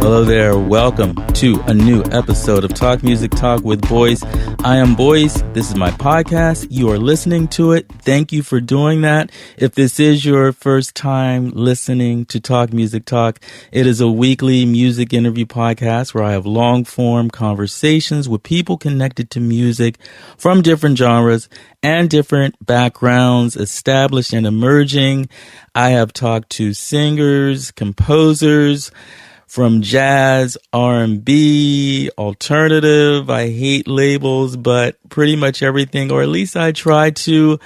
Hello there, welcome to a new episode of Talk Music Talk with Boys. I am Boys, this is my podcast, you are listening to it, thank you for doing that. If this is your first time listening to Talk Music Talk, it is a weekly music interview podcast where I have long form conversations with people connected to music from different genres and different backgrounds, established and emerging. I have talked to singers, composers, from jazz, R&B, alternative, I hate labels, but pretty much everything, or at least I try to,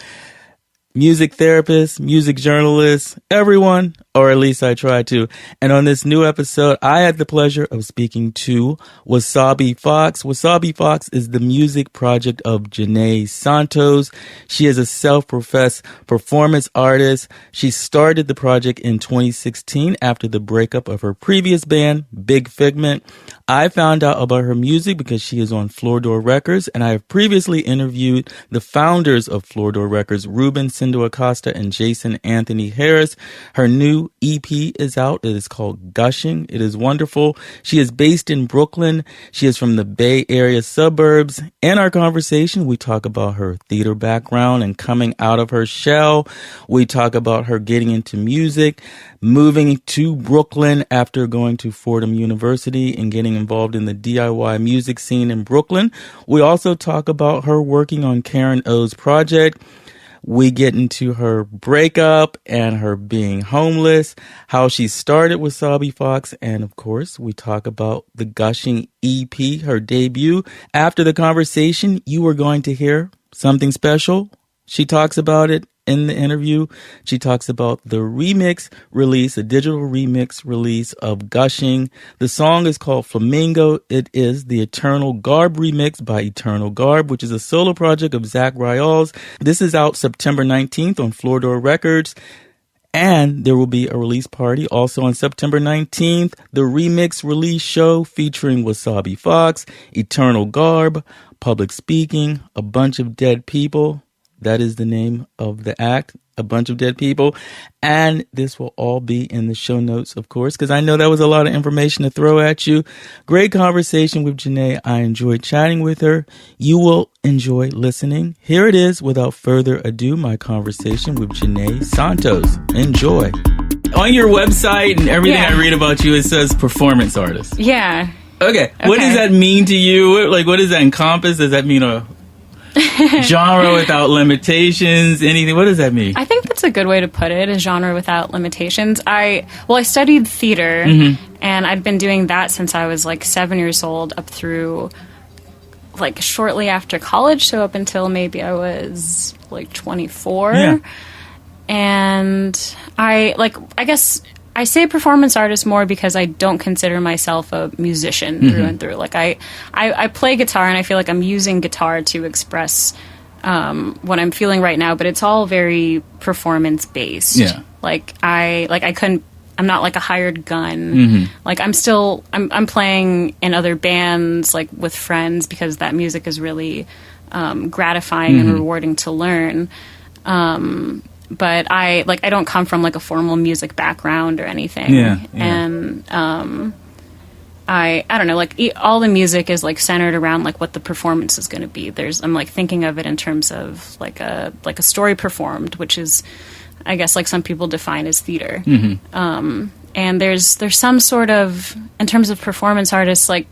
music therapists, music journalists, everyone, or at least I try to. And on this new episode, I had the pleasure of speaking to Wsabi Fox. Wsabi Fox is the music project of Jennae Santos. She is a self-professed performance artist. She started the project in 2016 after the breakup of her previous band, Big Figment. I found out about her music because she is on Floordoor Records, and I have previously interviewed the founders of Floordoor Records, Ruben Sindo Acosta and Jason Anthony Harris. Her new EP is out. It is called Gushing. It is wonderful. She is based in Brooklyn. She is from the Bay Area suburbs. In our conversation, we talk about her theater background and coming out of her shell. We talk about her getting into music, moving to Brooklyn after going to Fordham University and getting involved in the DIY music scene in Brooklyn. We also talk about her working on Karen O's project. We get into her breakup and her being homeless, how she started with Wsabi Fox, and of course, we talk about the Gushing EP, her debut. After the conversation, you are going to hear something special. She talks about it in the interview. She talks about the remix release, a digital remix release of Gushing. The song is called Flamingo. It is the Eternal Garb remix by Eternal Garb, which is a solo project of Zach Ryals. This is out September 19th on Floordoor Records. And there will be a release party also on September 19th. The remix release show featuring Wsabi Fox, Eternal Garb, public speaking, a bunch of dead people. That is the name of the act, a bunch of dead people. And this will all be in the show notes, of course, because I know that was a lot of information to throw at you. Great conversation with Jennae. I enjoyed chatting with her. You will enjoy listening. Here it is, without further ado, my conversation with Jennae Santos. Enjoy. On your website and everything I read about you, it says performance artist. Yeah. Okay. What does that mean to you? Like, what does that encompass? Does that mean a genre without limitations? Anything? What does that mean? I think that's a good way to put it, a genre without limitations. I studied theater, and I'd been doing that since I was like 7 years old up through like shortly after college, so up until maybe I was like 24. Yeah. And I guess I say performance artist more because I don't consider myself a musician through and through. Like I play guitar, and I feel like I'm using guitar to express what I'm feeling right now, but it's all very performance based. Yeah. I'm not like a hired gun. Like I'm playing in other bands, like with friends, because that music is really gratifying and rewarding to learn. But I don't come from like a formal music background or anything. Yeah. And I don't know, like all the music is like centered around like what the performance is going to be. I'm like thinking of it in terms of like a story performed, which is, I guess, like some people define as theater. And there's some sort of, in terms of performance artists, like,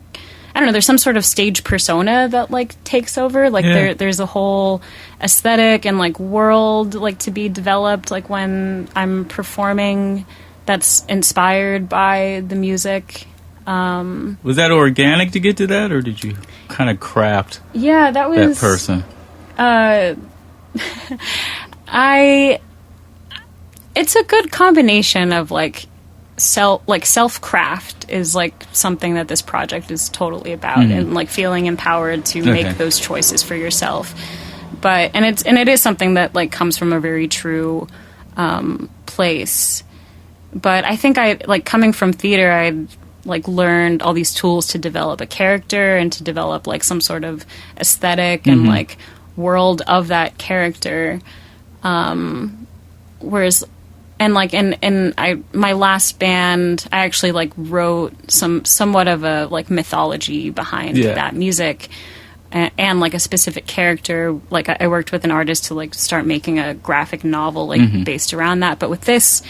I don't know, there's some sort of stage persona that like takes over. Like there's a whole aesthetic and like world like to be developed like when I'm performing that's inspired by the music. Was that organic to get to that, or did you kind of craft that person? It's a good combination of like self-craft is like something that this project is totally about, and like feeling empowered to make those choices for yourself. But it is something that like comes from a very true place. But I think I like coming from theater, I like learned all these tools to develop a character and to develop like some sort of aesthetic and like world of that character. Whereas like my last band, I actually like wrote somewhat of a like mythology behind that music, and like a specific character. Like I worked with an artist to like start making a graphic novel like based around that. But with this,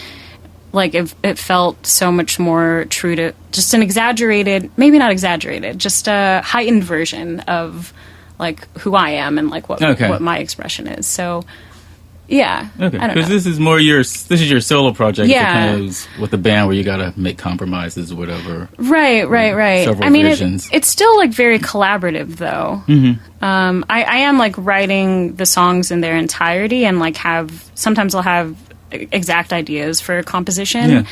like it felt so much more true to just an exaggerated, maybe not exaggerated, just a heightened version of like who I am and like what my expression is. So. Yeah. Okay. Because this is your solo project. Yeah. Kind of with the band where you got to make compromises or whatever. Right. Several visions. It's still like very collaborative though. I am like writing the songs in their entirety and like sometimes I'll have exact ideas for composition. Yeah.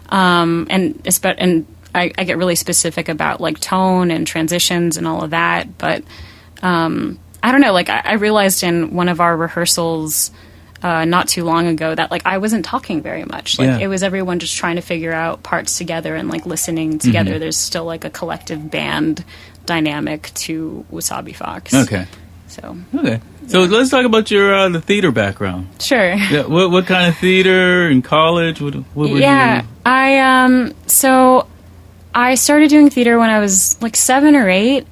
And I get really specific about like tone and transitions and all of that. But, I don't know, like I realized in one of our rehearsals, not too long ago that like I wasn't talking very much. Like it was everyone just trying to figure out parts together and like listening together. There's still like a collective band dynamic to Wsabi Fox. Okay. So let's talk about your the theater background. Sure. Yeah. What kind of theater in college? What were you? So I started doing theater when I was like 7 or 8.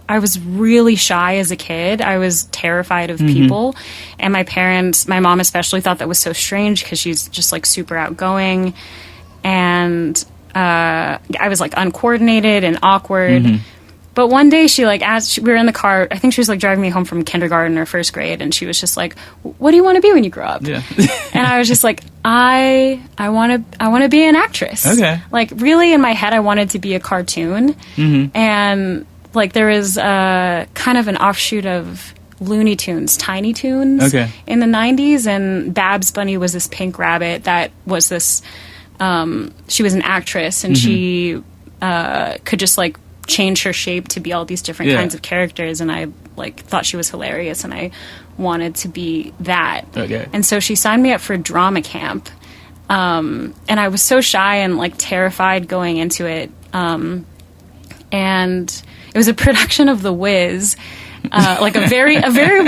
I was really shy as a kid. I was terrified of people. And my parents, my mom especially, thought that was so strange because she's just like super outgoing. And I was like uncoordinated and awkward. But one day she like asked, we were in the car, I think she was like driving me home from kindergarten or first grade. And she was just like, what do you want to be when you grow up? Yeah. And I was just like, I want to be an actress. Okay. Like really in my head, I wanted to be a cartoon. And like there was kind of an offshoot of Looney Tunes, Tiny Toons in the 90s, and Babs Bunny was this pink rabbit that was this, she was an actress, and she could just like change her shape to be all these different kinds of characters, and I like thought she was hilarious, and I wanted to be that. And so she signed me up for drama camp, and I was so shy and like terrified going into it, and it was a production of The Wiz, like a very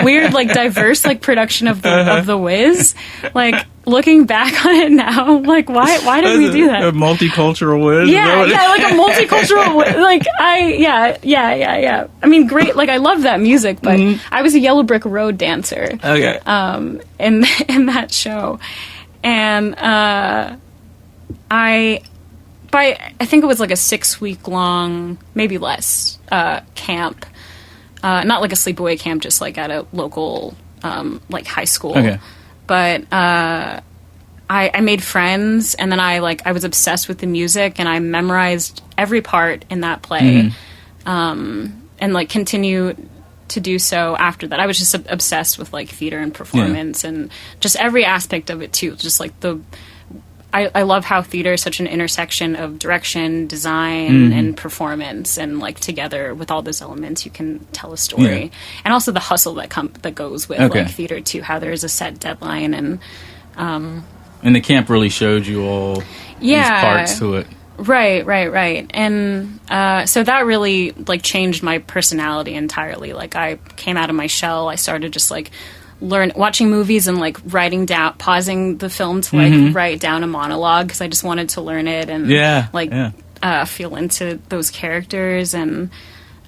weird, like diverse, like production of the Wiz. Like looking back on it now, like why did we do that? A multicultural Wiz. Yeah, like a multicultural Wiz. Like yeah. I mean, great. Like I love that music, but I was a Yellow Brick Road dancer. Okay. In that show, and I think it was like a 6-week long, maybe less, camp. Not like a sleepaway camp, just like at a local, like high school. Okay. But I made friends, and then I was obsessed with the music, and I memorized every part in that play, and like continue to do so after that. I was just obsessed with like theater and performance and just every aspect of it too. Just like I love how theater is such an intersection of direction, design, and performance, and like together with all those elements, you can tell a story. And also the hustle that goes with like theater too. How there is a set deadline, and the camp really showed you all these parts to it. Right. And so that really like changed my personality entirely. Like I came out of my shell. I started just like watching movies and like pausing the film to like write down a monologue because I just wanted to learn it and feel into those characters, and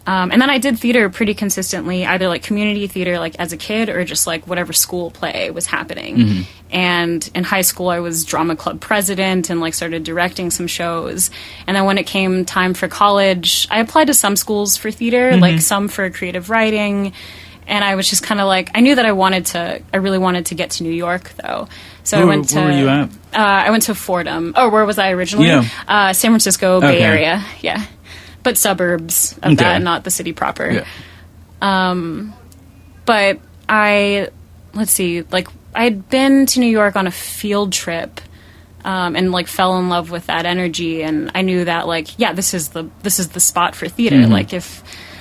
then I did theater pretty consistently, either like community theater like as a kid or just like whatever school play was happening. And in high school I was drama club president and like started directing some shows, and then when it came time for college I applied to some schools for theater, like some for creative writing. And I was just kind of like, I knew that I really wanted to get to New York, though. So where were you at? I went to Fordham. Oh, where was I originally? San Francisco, Bay Area. Yeah. But suburbs of that, not the city proper. Yeah. But let's see, like, I had been to New York on a field trip, and like fell in love with that energy. And I knew that like, this is the spot for theater.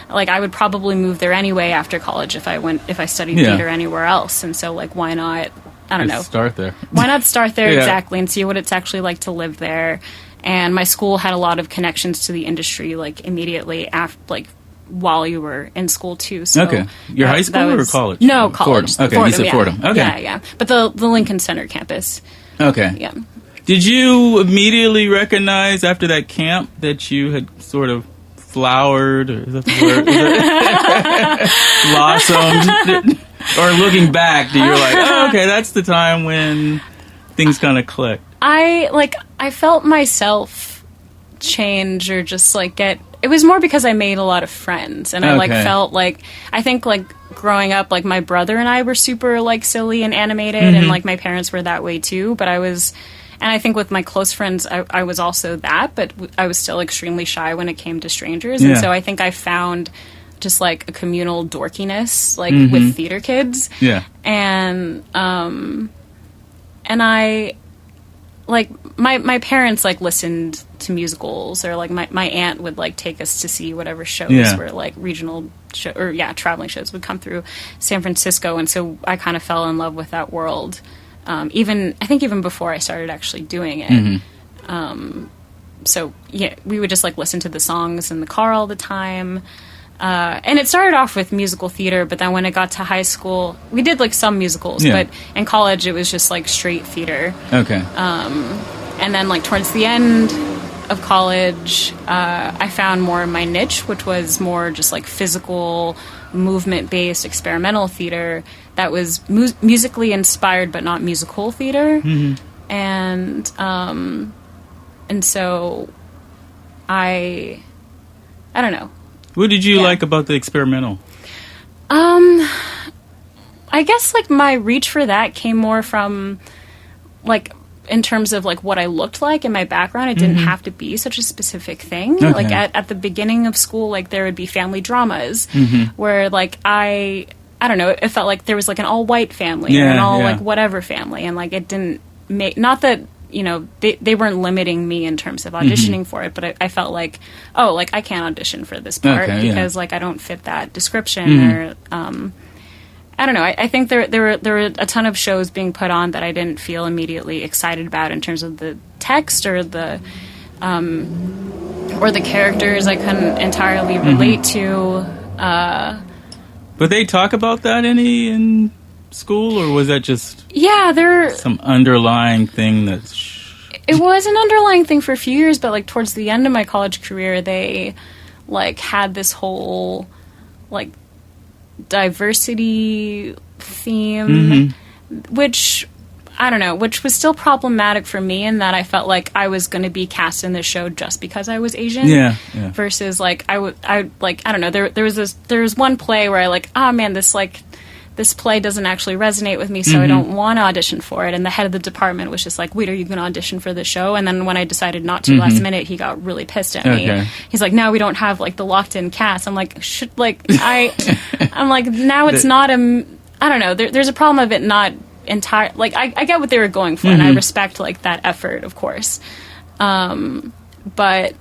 Like I would probably move there anyway after college if I studied theater anywhere else. And so like, why not? I don't know. Start there. Why not start there exactly and see what it's actually like to live there? And my school had a lot of connections to the industry, like immediately after, like while you were in school too. So your high school or college? No, college. Fordham. Okay, Fordham, you said Fordham. Okay, yeah. But the Lincoln Center campus. Okay. Yeah. Did you immediately recognize after that camp that you had sort of flowered, or is that the word? Blossomed? Or looking back, you're like, oh, okay, that's the time when things kind of clicked. I felt myself change, or just like get. It was more because I made a lot of friends, and I felt like, I think like growing up, like my brother and I were super like silly and animated, and like my parents were that way too. But I was, and I think with my close friends, I was also that, but I was still extremely shy when it came to strangers, and so I think I found just like a communal dorkiness, like with theater kids. Yeah. And I, like, my parents like listened to musicals, or like my aunt would like take us to see whatever shows were like regional traveling shows would come through San Francisco. And so I kind of fell in love with that world. I think even before I started actually doing it. So yeah, we would just like listen to the songs in the car all the time. And it started off with musical theater, but then when it got to high school, we did like some musicals, but in college it was just like straight theater. Okay. And then like towards the end of college, I found more my niche, which was more just like physical, movement-based experimental theater that was musically inspired, but not musical theater. And so I don't know. What did you like about the experimental? I guess like my reach for that came more from like in terms of like what I looked like and my background. It didn't have to be such a specific thing. Okay. Like at the beginning of school, like there would be family dramas where like I don't know, it felt like there was like an all white family or an all like whatever family, and like it didn't make, not that, you know, they weren't limiting me in terms of auditioning for it, but I felt like, oh, like I can't audition for this part because like I don't fit that description, or I don't know. I think there were a ton of shows being put on that I didn't feel immediately excited about in terms of the text or the characters I couldn't entirely relate to. But they talk about that any in school, or was that just some underlying thing that's... It was an underlying thing for a few years, but like towards the end of my college career, they like had this whole like diversity theme, which I don't know, which was still problematic for me in that I felt like I was going to be cast in this show just because I was Asian. Versus like I don't know, there was one play where I like, oh man, this play doesn't actually resonate with me, so I don't want to audition for it. And the head of the department was just like, wait, are you going to audition for the show? And then when I decided not to last minute, he got really pissed at me. He's like, no, we don't have like the locked in cast. I'm like, I'm like, now it's not I don't know. There's a problem of it not entire. Like I get what they were going for, and I respect like that effort, of course. But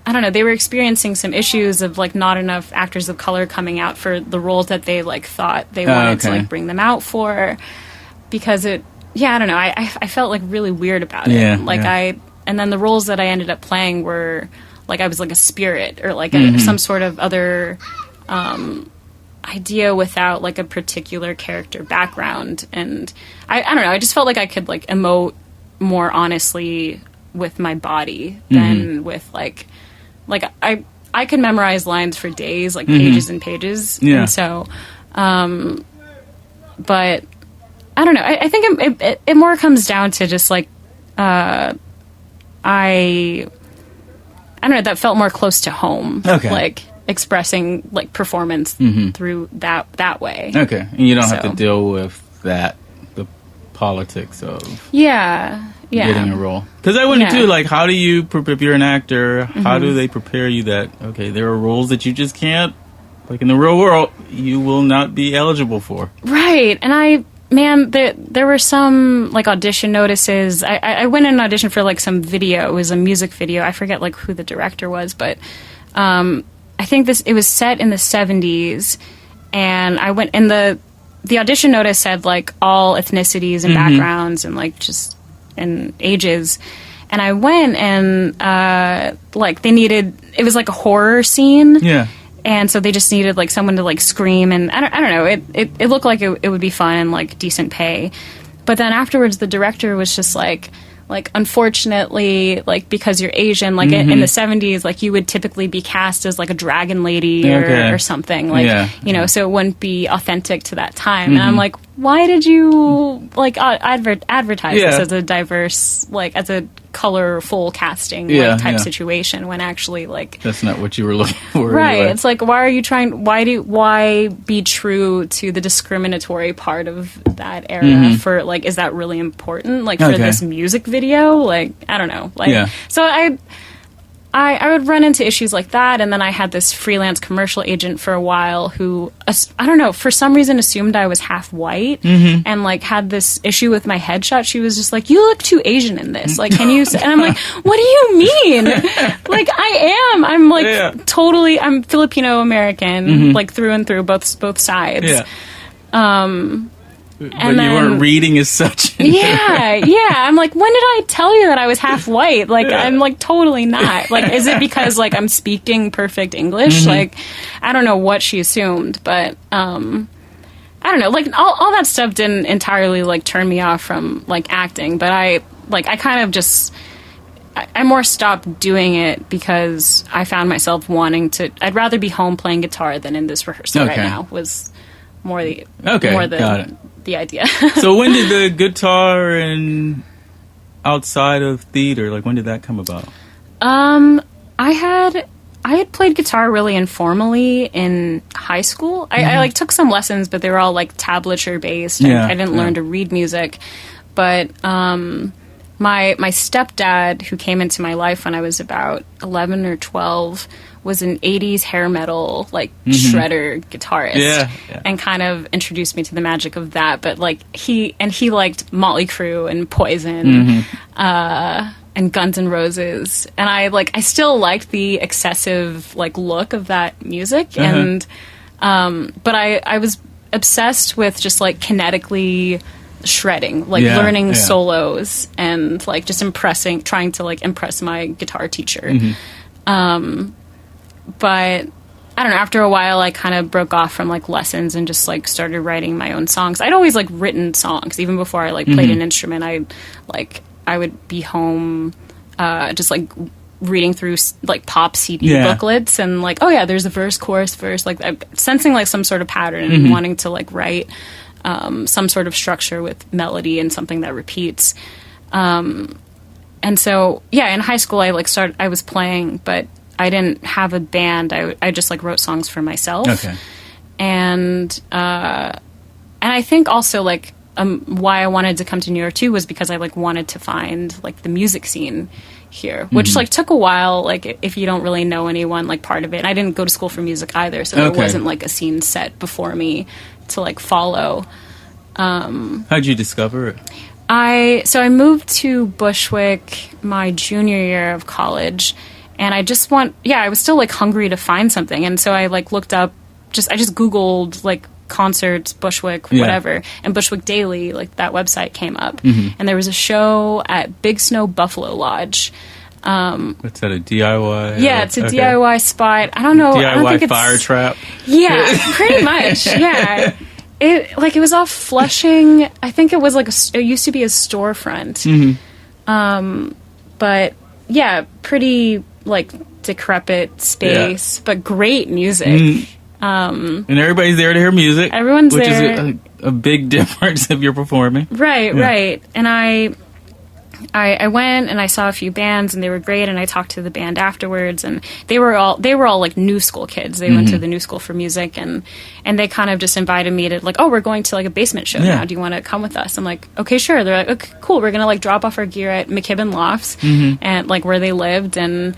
I don't know, they were experiencing some issues of like not enough actors of color coming out for the roles that they like thought they wanted to like bring them out for, because I don't know, I felt like really weird about it. And then the roles that I ended up playing were like I was like a spirit, or like some sort of other idea without like a particular character background. And I don't know, I just felt like I could like emote more honestly with my body than with like I could memorize lines for days, like pages and pages. And so, but I don't know. I think it more comes down to just like, I don't know, that felt more close to home. Like expressing like performance through that way. Okay. And you don't have to deal with that, the politics of getting a role. Because I wouldn't do, like, how do you, if you're an actor, how do they prepare you that, okay, there are roles that you just can't, like in the real world, you will not be eligible for. Right. And there were some, like, audition notices. I went in and auditioned for, like, some video. It was a music video. I forget, like, who the director was, but I think it was set in the 70s, and I went, and the audition notice said, like, all ethnicities and backgrounds and, like, just and ages. And I went, and like they needed, it was like a horror scene, and so they just needed like someone to like scream, and I don't know, it looked like it would be fun and like decent pay, But then afterwards, the director was just like, unfortunately, like, because you're Asian, like, in the 70s, like, you would typically be cast as, like, a dragon lady or something, like, you know, so it wouldn't be authentic to that time. And I'm like, why did you, like, advertise this as a diverse, like, as a colorful casting like, type situation, when actually, like, that's not what you were looking for. Right. Anyway. It's like, why be true to the discriminatory part of that era for, like, is that really important? Like, for this music video? Like, I don't know. Like, so I would run into issues like that, and then I had this freelance commercial agent for a while who, I don't know, for some reason assumed I was half white, and, like, had this issue with my headshot. She was just like, you look too Asian in this. Like, can you... And I'm like, what do you mean? Like, I am. I'm, like, totally... I'm Filipino-American, like, through and through, both sides. But you weren't reading as such. I'm like, when did I tell you that I was half white? Like, I'm, like, totally not. Like, is it because, like, I'm speaking perfect English? Like, I don't know what she assumed, but, I don't know. Like, all that stuff didn't entirely, like, turn me off from, like, acting, but I kind of just... I more stopped doing it because I found myself wanting to... I'd rather be home playing guitar than in this rehearsal right now, was more the... got it. The idea. So when did the guitar and outside of theater, like, when did that come about? I had played guitar really informally in high school. I like took some lessons, but they were all like tablature based. I didn't learn to read music. But my stepdad, who came into my life when I was about 11 or 12, was an 80s hair metal, like, shredder guitarist. And kind of introduced me to the magic of that. But, like, he liked Motley Crue and Poison, and Guns N' Roses. And I still liked the excessive, like, look of that music. And, but I was obsessed with just, like, kinetically shredding, like, learning solos and, like, just trying to, like, impress my guitar teacher. But I don't know, after a while I kind of broke off from, like, lessons and just, like, started writing my own songs. I'd always, like, written songs even before I, like, played an instrument. I would be home just, like, reading through, like, pop CD booklets and, like, oh yeah, there's a verse, chorus, verse, like, I'm sensing, like, some sort of pattern and wanting to, like, write some sort of structure with melody and something that repeats. And so in high school I was playing, but I didn't have a band. I just, like, wrote songs for myself. And I think also, like, why I wanted to come to New York too was because I, like, wanted to find, like, the music scene here, which like took a while, like, if you don't really know anyone, like, part of it. And I didn't go to school for music either, so there wasn't, like, a scene set before me to, like, follow. How'd you discover it? I moved to Bushwick my junior year of college, and I was still, like, hungry to find something, and so I, like, looked up, I just Googled, like, concerts, Bushwick, whatever, and Bushwick Daily, like, that website came up, and there was a show at Big Snow Buffalo Lodge. What's that, a DIY? Yeah, it's a DIY spot. I don't know. DIY I don't think fire trap? Yeah, pretty much, yeah. It was off Flushing. I think it was, like, it used to be a storefront. But, yeah, pretty, like, decrepit space, but great music. And everybody's there to hear music. Everyone's which there. Which is a big difference if you're performing. Right. And I went and I saw a few bands and they were great, and I talked to the band afterwards, and they were all like new school kids. They went to the New School for Music, and they kind of just invited me to, like, oh, we're going to, like, a basement show now. Do you want to come with us? I'm like, okay, sure. They're like, okay, cool. We're going to, like, drop off our gear at McKibben Lofts and, like, where they lived, and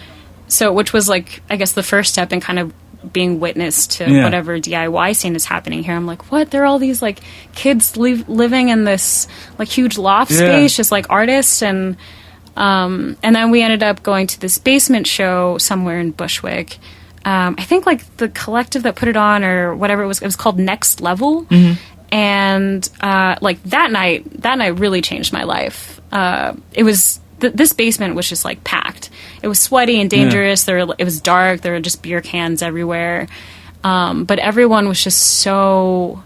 so, which was, like, I guess the first step in kind of being witness to whatever DIY scene is happening here. I'm like, what? There are all these, like, kids living in this, like, huge loft space, just, like, artists, and then we ended up going to this basement show somewhere in Bushwick. I think, like, the collective that put it on or whatever it was called Next Level, and like, that night really changed my life. It was this basement was just, like, packed. It was sweaty and dangerous. It was dark. There were just beer cans everywhere. But everyone was just so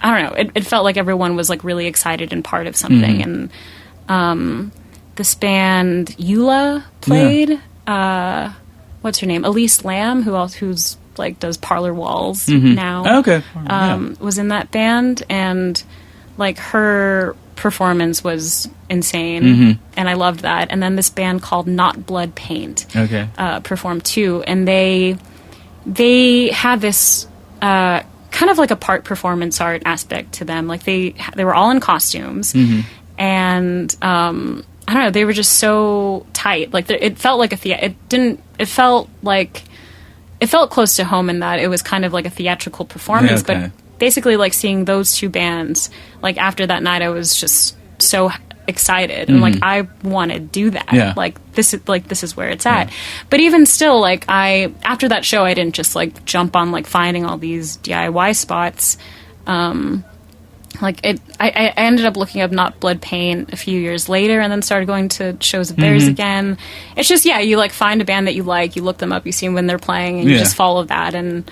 I don't know, it felt like everyone was like really excited and part of something. And this band Eula played. What's her name? Elise Lamb, who's like does Parlor Walls now. Okay. Was in that band, and like her performance was insane, and I loved that. And then this band called Not Blood Paint performed too, and they had this kind of like a part performance art aspect to them. Like they were all in costumes, and I don't know, they were just so tight. Like it felt like it felt close to home in that it was kind of like a theatrical performance. But basically, like seeing those two bands, like after that night, I was just so excited, and like I want to do that. Like this is where it's at. But even still, like after that show, I didn't just like jump on like finding all these DIY spots. I ended up looking up Not Blood Paint a few years later, and then started going to shows of theirs again. It's just, you like find a band that you like, you look them up, you see when they're playing, and you just follow that, and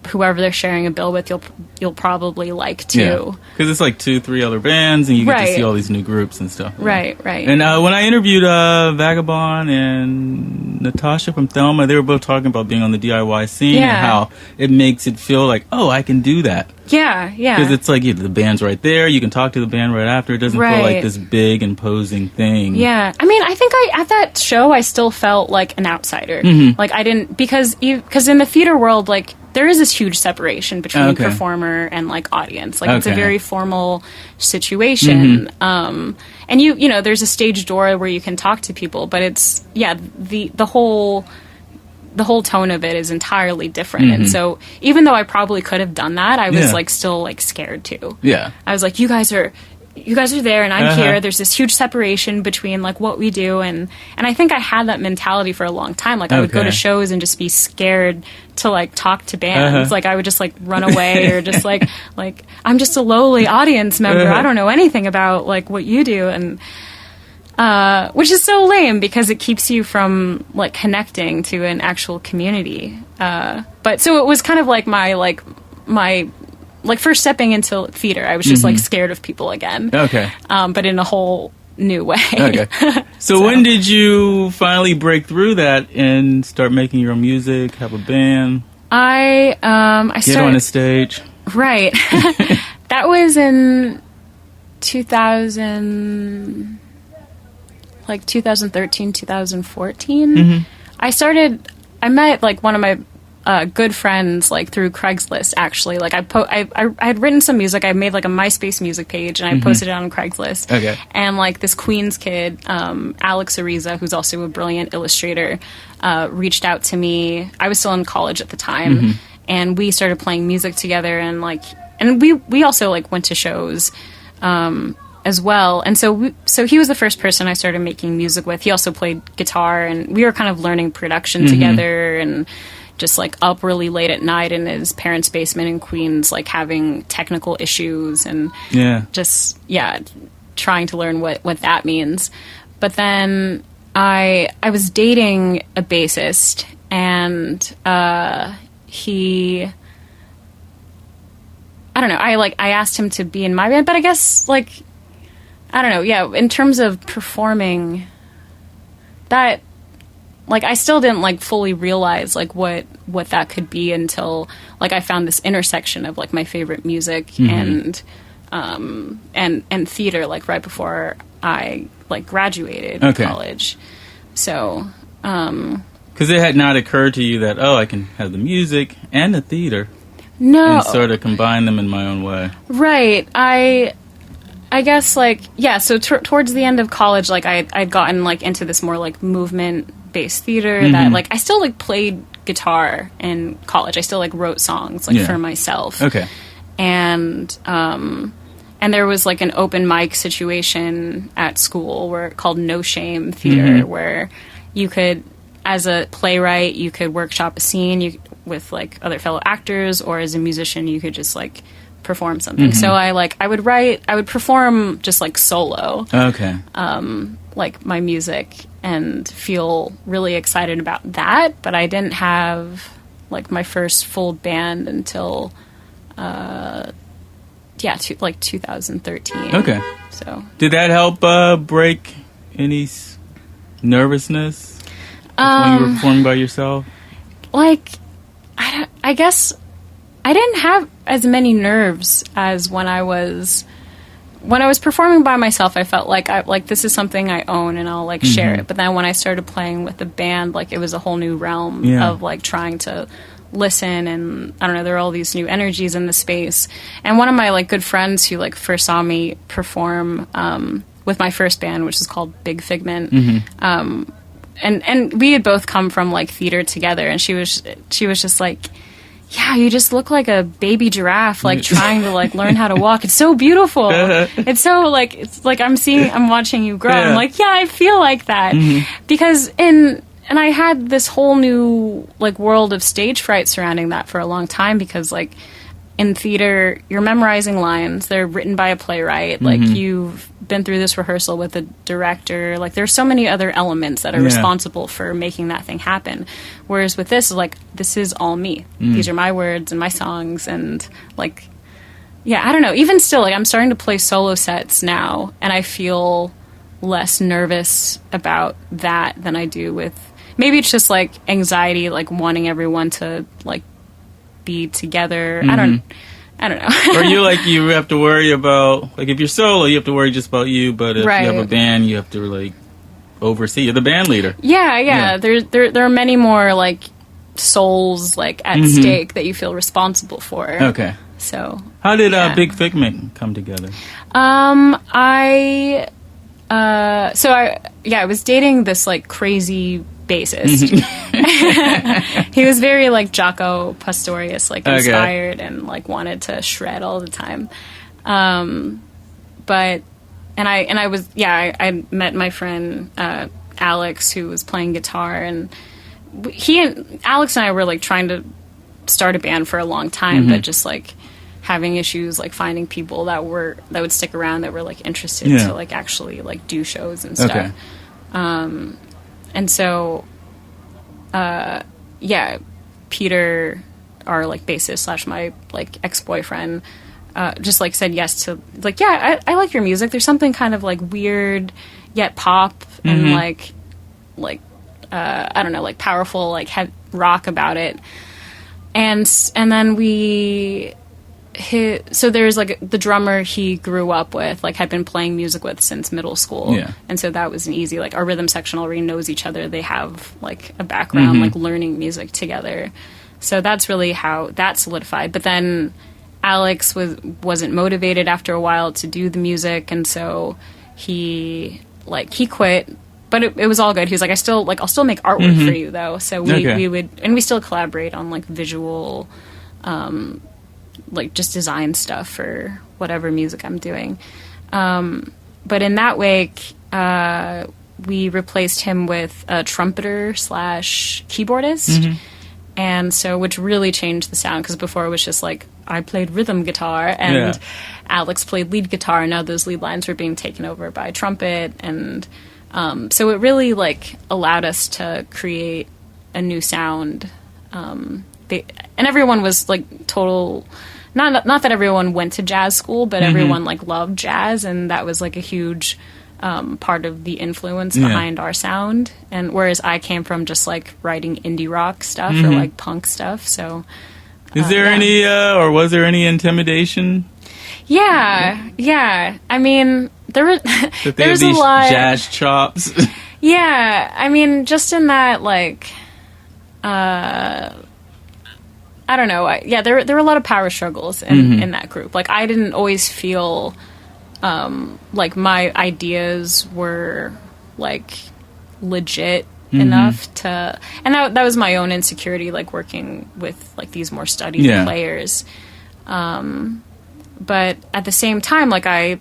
whoever they're sharing a bill with, you'll probably like too. Because it's like 2-3 other bands, and you get to see all these new groups and stuff. Right. And when I interviewed Vagabond and Natasha from Thelma, they were both talking about being on the DIY scene and how it makes it feel like, oh, I can do that. Yeah. Because it's like the band's right there, you can talk to the band right after. It doesn't feel like this big, imposing thing. Yeah. I mean, I think at that show, I still felt like an outsider. Like, I didn't, because in the theater world, like, there is this huge separation between performer and, like, audience. Like, it's a very formal situation. And you know, there's a stage door where you can talk to people, but it's, the whole tone of it is entirely different. And so even though I probably could have done that, I was like still like scared too. I was like, you guys are there and I'm here. There's this huge separation between like what we do, and I think I had that mentality for a long time. Like I would go to shows and just be scared to like talk to bands. Like I would just like run away or just like I'm just a lowly audience member. I don't know anything about like what you do, and which is so lame because it keeps you from like connecting to an actual community. But so it was kind of like my first stepping into theater. I was just like scared of people again. But in a whole new way. So when did you finally break through that and start making your own music, have a band? I started on a stage. Right. That was in 2013, 2014. I met like one of my good friends like through Craigslist, actually. Like I had written some music. I made like a MySpace music page and I posted it on Craigslist. And like this Queens kid, Alex Ariza, who's also a brilliant illustrator, reached out to me. I was still in college at the time, and we started playing music together, and we also like went to shows as well. And so he was the first person I started making music with. He also played guitar, and we were kind of learning production together, and just like up really late at night in his parents' basement in Queens, like having technical issues and trying to learn what that means. But then I was dating a bassist, and he, I don't know, I asked him to be in my band, but I guess like, I don't know, in terms of performing, that, like, I still didn't, like, fully realize, like, what that could be until, like, I found this intersection of, like, my favorite music and theater, like, right before I, like, graduated college. So, because it had not occurred to you that, I can have the music and the theater. No. And sort of combine them in my own way. Right. I guess, like, so towards the end of college, like, I'd gotten, like, into this more, like, movement-based theater that, like, I still, like, played guitar in college. I still, like, wrote songs, like, for myself. And there was, like, an open mic situation at school called No Shame Theater, where you could, as a playwright, you could workshop a scene with, like, other fellow actors, or as a musician, you could just, like, perform something. So I would perform just like solo. Like my music, and feel really excited about that, but I didn't have like my first full band until like 2013. Okay. So did that help break any nervousness when you were performing by yourself? Like, I guess I didn't have as many nerves as when I was performing by myself. I felt like this is something I own and I'll like share it. But then when I started playing with the band, like it was a whole new realm of like trying to listen, and I don't know, there are all these new energies in the space. And one of my like good friends who like first saw me perform with my first band, which is called Big Figment, and we had both come from like theater together, and she was just like, yeah, you just look like a baby giraffe, like trying to like learn how to walk. It's so beautiful. It's so like, it's like I'm watching you grow. I'm like, yeah, I feel like that because and I had this whole new like world of stage fright surrounding that for a long time, because like in theater, you're memorizing lines. They're written by a playwright. Like you've been through this rehearsal with a director. Like there's so many other elements that are responsible for making that thing happen. Whereas with this, like, this is all me. These are my words and my songs, and like, yeah, I don't know. Even still, like I'm starting to play solo sets now, and I feel less nervous about that than I do with, maybe it's just like anxiety, like wanting everyone to like be together. I don't know. Or you have to worry about, like, if you're solo, you have to worry just about you, but if you have a band, you have to like oversee. You're the band leader. Yeah. There are many more like souls like at stake that you feel responsible for. Okay. So how did Big Figment come together? I was dating this like crazy bassist. He was very like Jaco Pastorius, like inspired and like wanted to shred all the time. But I met my friend Alex, who was playing guitar, and Alex and I were like trying to start a band for a long time, but just like having issues like finding people that would stick around, that were like interested to like actually like do shows and stuff. And so Peter, our like bassist / my like ex-boyfriend, just like said yes to like, I like your music. There's something kind of like weird yet pop and like I don't know, like powerful, like rock about it. And then so there's like the drummer he grew up with, like had been playing music with since middle school. And so that was an easy, like our rhythm section already knows each other. They have like a background, like learning music together. So that's really how that solidified. But then Alex wasn't motivated after a while to do the music. And so he quit, but it was all good. He was like, I'll still make artwork for you though. So we still collaborate on like visual, like just design stuff for whatever music I'm doing. But in that wake, we replaced him with a trumpeter / keyboardist. And so, which really changed the sound, because before it was just like, I played rhythm guitar and Alex played lead guitar, and now those lead lines were being taken over by trumpet. And so it really like allowed us to create a new sound. And everyone was like total, not that everyone went to jazz school, but everyone like loved jazz, and that was like a huge part of the influence behind our sound. And whereas I came from just like writing indie rock stuff or like punk stuff. So is there any or was there any intimidation? Yeah. I mean, there's a lot jazz chops. I mean, just in that like I don't know. There were a lot of power struggles in that group. Like, I didn't always feel like my ideas were like legit enough to, and that was my own insecurity, like working with like these more studied players. But at the same time, like I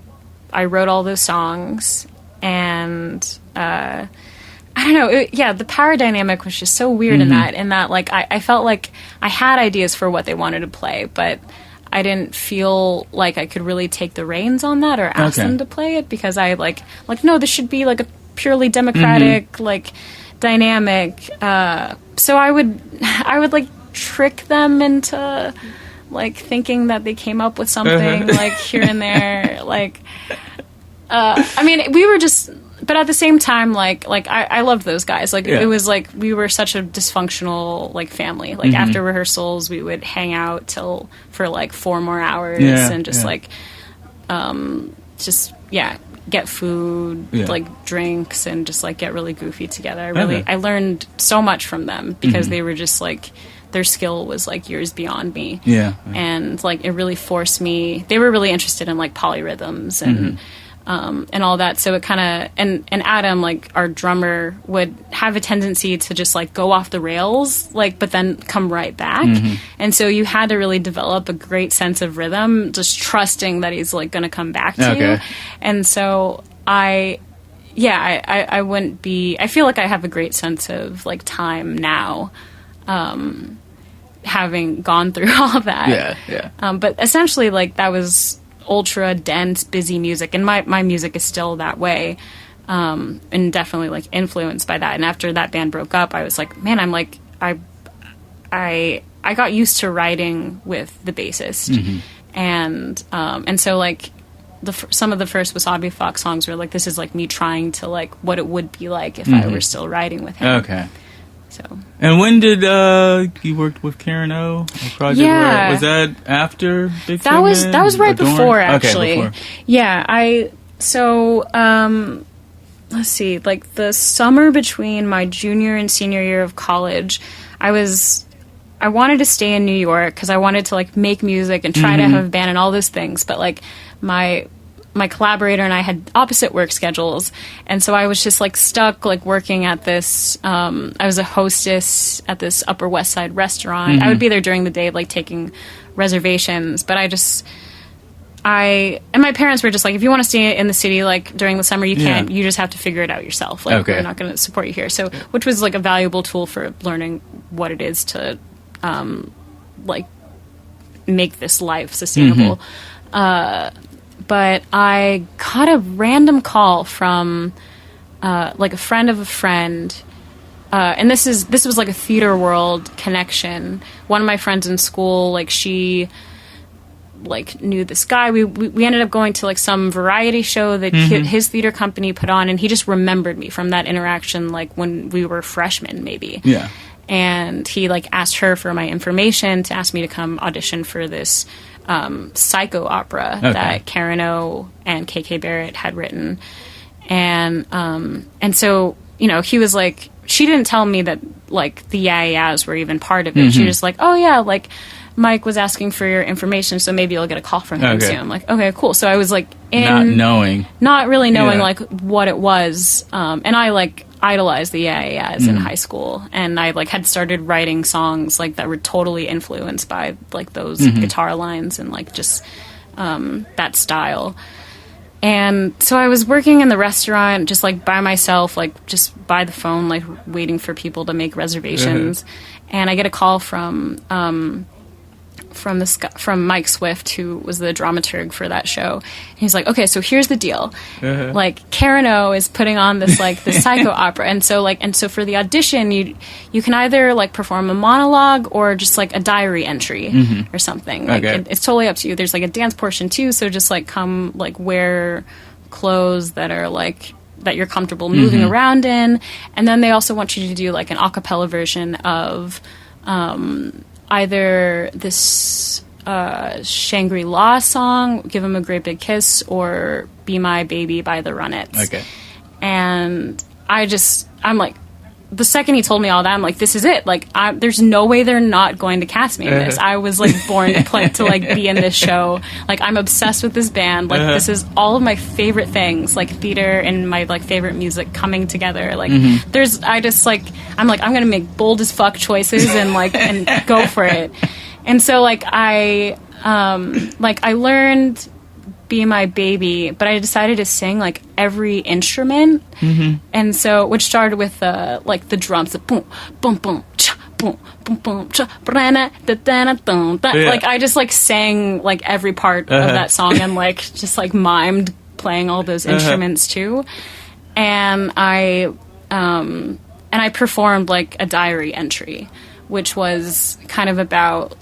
wrote all those songs, and I don't know. The power dynamic was just so weird in that like I felt like I had ideas for what they wanted to play, but I didn't feel like I could really take the reins on that or ask them to play it, because I like no, this should be like a purely democratic like dynamic. So I would like trick them into like thinking that they came up with something like here and there. Like, I mean, we were just, but at the same time, like I loved those guys. Like it was like we were such a dysfunctional like family. Like after rehearsals, we would hang out for like 4 more hours and just like, get food, like drinks, and just like get really goofy together. I learned so much from them because they were just like, their skill was like years beyond me. And like it really forced me. They were really interested in like polyrhythms and all that. So it kind of, and Adam, like our drummer, would have a tendency to just like go off the rails, like, but then come right back. And so you had to really develop a great sense of rhythm, just trusting that he's like going to come back to you. And so I wouldn't be, I feel like I have a great sense of like time now, having gone through all that. But essentially like that was ultra dense, busy music, and my music is still that way, and definitely like influenced by that. And after that band broke up, I was like, man, I'm like, I got used to writing with the bassist, and so like some of the first Wsabi Fox songs were like, this is like me trying to like what it would be like if I were still writing with him. So. And when did you worked with Karen O? Project was that after Big That was right before, actually. Okay, before. Yeah, let's see, like the summer between my junior and senior year of college, I wanted to stay in New York because I wanted to like make music and try to have a band and all those things, but like my collaborator and I had opposite work schedules, and so I was just like stuck like working at this I was a hostess at this Upper West Side restaurant. I would be there during the day like taking reservations, but and my parents were just like, if you want to stay in the city like during the summer, you can't. You just have to figure it out yourself. Like we're not going to support you here. So which was like a valuable tool for learning what it is to like make this life sustainable. But I got a random call from like a friend of a friend, and this was like a theater world connection. One of my friends in school, like she like knew this guy. We ended up going to like some variety show that his theater company put on, and he just remembered me from that interaction, like when we were freshmen, maybe. And he like asked her for my information to ask me to come audition for this psycho opera that Karen O and KK Barrett had written. And so, you know, he was like, she didn't tell me that like the Yeah Yeahs were even part of it. She was like, oh yeah, like Mike was asking for your information, so maybe you'll get a call from him soon. I'm like, okay, cool. So I was like not really knowing like what it was. And I like idolized the Yeah Yeahs in high school, and I like had started writing songs like that were totally influenced by like those guitar lines and like just that style. And so I was working in the restaurant just like by myself, like just by the phone, like waiting for people to make reservations. And I get a call from Mike Swift, who was the dramaturg for that show. And he's like, okay, so here's the deal. Like Karen O is putting on this like the psycho opera, and so for the audition you can either like perform a monologue or just like a diary entry or something. Like it's totally up to you. There's like a dance portion too, so just like come like wear clothes that are like that you're comfortable moving around in. And then they also want you to do like an a cappella version of either this Shangri-La song, Give 'Em a Great Big Kiss, or Be My Baby by the Runettes. And I'm like, the second he told me all that, I'm like, this is it. Like, there's no way they're not going to cast me in this. I was like born to like be in this show. Like, I'm obsessed with this band. Like, this is all of my favorite things, like theater and my like favorite music coming together. Like, I'm gonna make bold as fuck choices and like and go for it. And so like I learned Be My Baby, but I decided to sing like every instrument, and so which started with like the drums, the boom boom boom cha boom boom boom cha brana da da da da. Like I just like sang like every part of that song and like just like mimed playing all those instruments too, and I performed like a diary entry, which was kind of about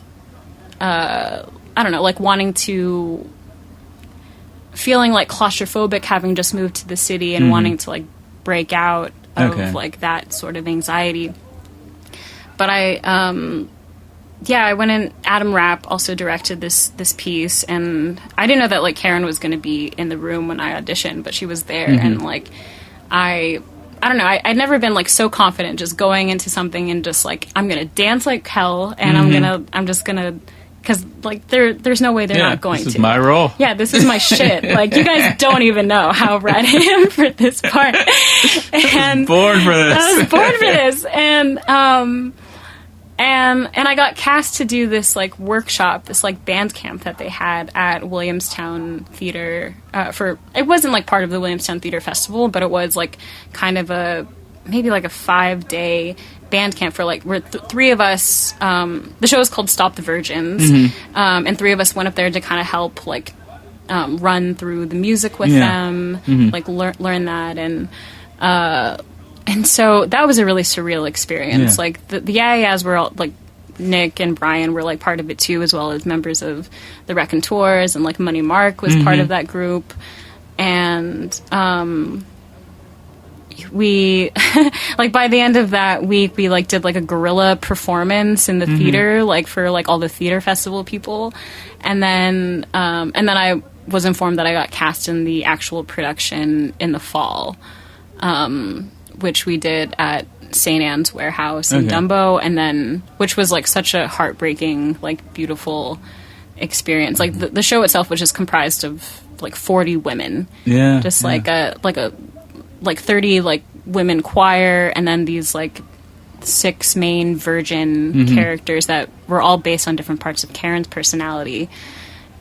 I don't know, like wanting to, feeling like claustrophobic having just moved to the city and wanting to like break out of like that sort of anxiety. But I went in. Adam Rapp also directed this piece, and I didn't know that like Karen was going to be in the room when I auditioned, but she was there, and like I don't know. I'd never been like so confident just going into something and just like I'm gonna dance like hell, and I'm just gonna. Because, like, there's no way they're not going to. This is my role. Yeah, this is my shit. Like, you guys don't even know how ready I am for this part. And I was born for this. And I got cast to do this, like, workshop, this, like, band camp that they had at Williamstown Theater. It wasn't, like, part of the Williamstown Theater Festival, but it was, like, kind of maybe, like, a 5-day band camp for like we're three of us. The show is called Stop the Virgens, and three of us went up there to kind of help like run through the music with them, like learn that, and so that was a really surreal experience. Yeah. Like the Yeah-Yeahs were all like Nick and Brian were like part of it too, as well as members of the Raconteurs, and like Money Mark was part of that group, and we like by the end of that week we like did like a guerrilla performance in the theater, like for like all the theater festival people, and then I was informed that I got cast in the actual production in the fall, which we did at St. Anne's Warehouse in Dumbo, and then which was like such a heartbreaking, like beautiful experience. Like the show itself was just comprised of like 40 women, like a 30 like women choir, and then these like 6 main virgin characters that were all based on different parts of Karen's personality.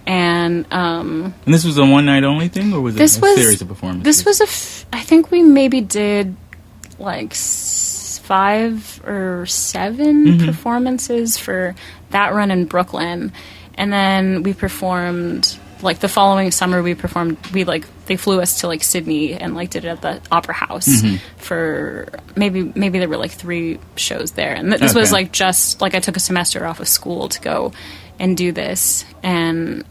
And this was a one night only thing, or was it a series of performances? This was I think we maybe did like 5 or 7 performances for that run in Brooklyn, and then we performed. Like the following summer, they flew us to like Sydney and like did it at the Opera House for maybe there were like 3 shows there, and this was like just like I took a semester off of school to go and do this, and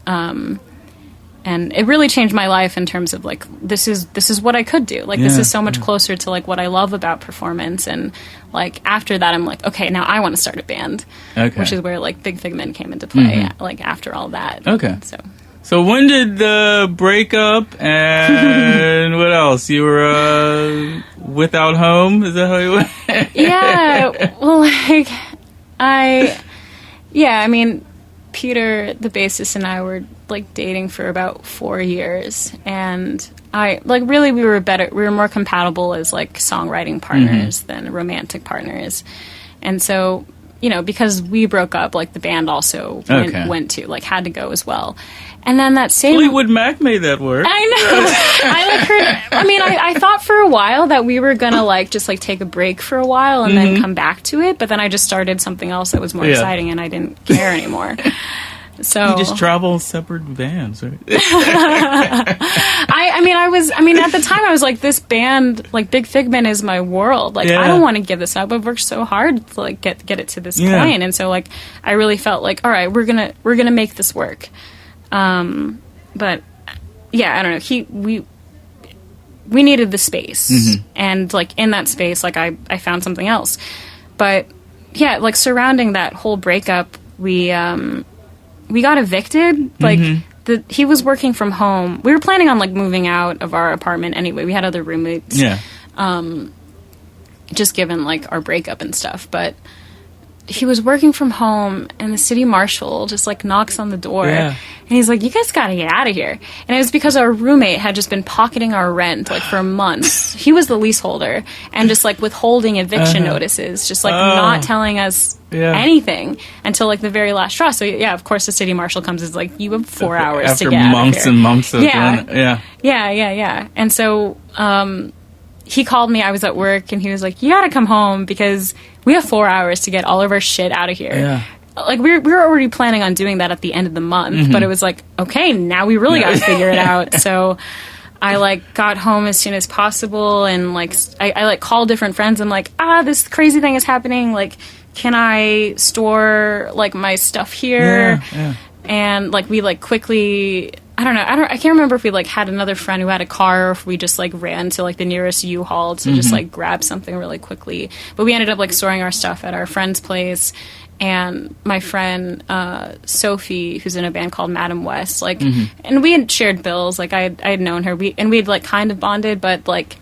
it really changed my life in terms of like this is what I could do. Like this is so much closer to like what I love about performance, and like after that I'm like, okay, now I want to start a band, which is where like Big Figment came into play. Like after all that, So when did the breakup, and what else? You were without home? Is that how you went? Yeah, well, like, I mean, Peter, the bassist, and I were, like, dating for about 4 years, and we were more compatible as, like, songwriting partners than romantic partners, and so, you know, because we broke up, like, the band also went to, like, had to go as well. And then that same Fleetwood Mac made that work. I know. I thought for a while that we were gonna like just like take a break for a while and then come back to it, but then I just started something else that was more exciting, and I didn't care anymore. So you just travel separate vans, right? at the time I was like, this band, like Big Figment, is my world. Like I don't want to give this up. I've worked so hard to like get it to this point, and so like I really felt like, all right, we're gonna make this work. But yeah, I don't know. We needed the space, and like in that space, like I found something else. But yeah, like surrounding that whole breakup, we got evicted. Like he was working from home. We were planning on like moving out of our apartment anyway. We had other roommates. Yeah. Just given like our breakup and stuff, but he was working from home, and the city marshal just like knocks on the door, and he's like, "You guys gotta get out of here." And it was because our roommate had just been pocketing our rent like for months. He was the leaseholder, and just like withholding eviction notices, just like not telling us anything until like the very last straw. So yeah, of course the city marshal comes and is like, "You have 4 hours after to get out of here." After months and months of Yeah. And so he called me. I was at work, and he was like, "You gotta come home because we have 4 hours to get all of our shit out of here." Yeah. Like we were already planning on doing that at the end of the month, but it was like, okay, now we really got to figure it out. So I like got home as soon as possible, and like I like called different friends. I'm like, this crazy thing is happening. Like, can I store like my stuff here? Yeah. And like we like quickly, I can't remember if we like had another friend who had a car, or if we just like ran to like the nearest U-Haul to just like grab something really quickly. But we ended up like storing our stuff at our friend's place. And my friend Sophie, who's in a band called Madam West, like, and we had shared bills. Like I had known her, we'd like kind of bonded, but like,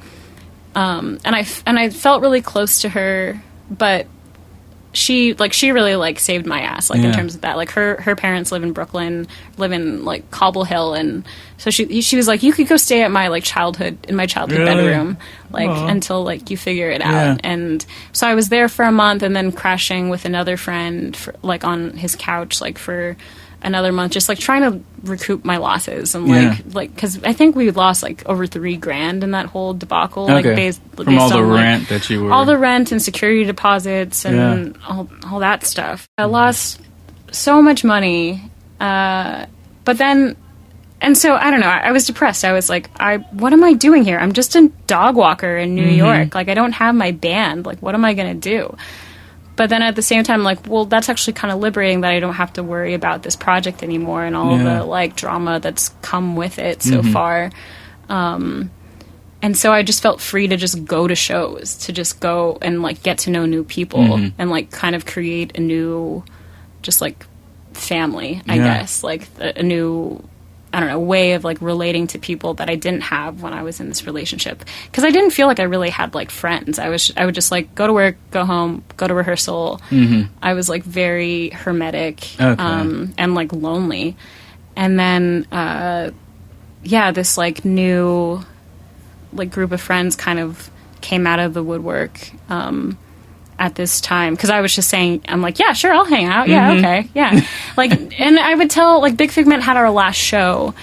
and I felt really close to her, but she really like saved my ass, like in terms of that. Like her parents live in Brooklyn, live in like Cobble Hill, and so she was like, you could go stay at my childhood bedroom, like until like you figure it out. And so I was there for a month, and then crashing with another friend for, like on his couch like for another month, just like trying to recoup my losses, and like because I think we lost like over $3,000 in that whole debacle, like based from all the on, rent that you were, all the rent and security deposits and all that stuff. I lost so much money, but then, and so I don't know. I was depressed. I was like, what am I doing here? I'm just a dog walker in New York. Like I don't have my band. Like what am I gonna do? But then at the same time, like, well, that's actually kind of liberating that I don't have to worry about this project anymore and all the, like, drama that's come with it so far. And so I just felt free to just go to shows, to just go and, like, get to know new people and, like, kind of create a new, just, like, family, I guess. Like, a new, I don't know, way of, like, relating to people that I didn't have when I was in this relationship. Because I didn't feel like I really had, like, friends. I would just, like, go to work, go home, go to rehearsal. I was, like, very hermetic and, like, lonely. And then, this, like, new, like, group of friends kind of came out of the woodwork at this time, because I was just saying, I'm like, yeah, sure, I'll hang out. Yeah, okay, yeah. Like, and I would tell, like, Big Figment had our last show,